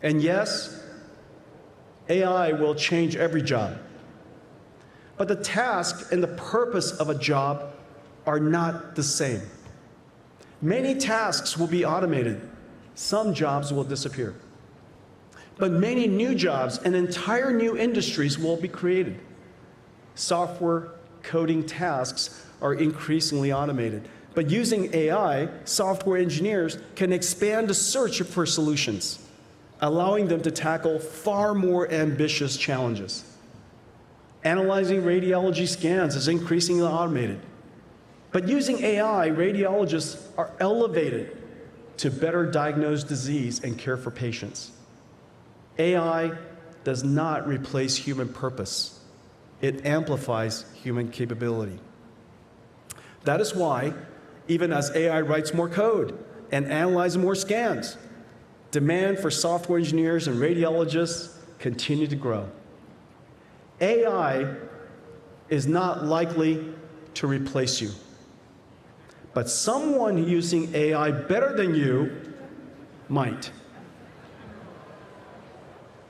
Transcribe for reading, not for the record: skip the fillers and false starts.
And yes, AI will change every job. But the task and the purpose of a job are not the same. Many tasks will be automated. Some jobs will disappear. But many new jobs and entire new industries will be created. Software coding tasks are increasingly automated. But using AI, software engineers can expand the search for solutions, allowing them to tackle far more ambitious challenges. Analyzing radiology scans is increasingly automated. But using AI, radiologists are elevated to better diagnose disease and care for patients. AI does not replace human purpose. It amplifies human capability. That is why, even as AI writes more code and analyzes more scans, demand for software engineers and radiologists continue to grow. AI is not likely to replace you, but someone using AI better than you might.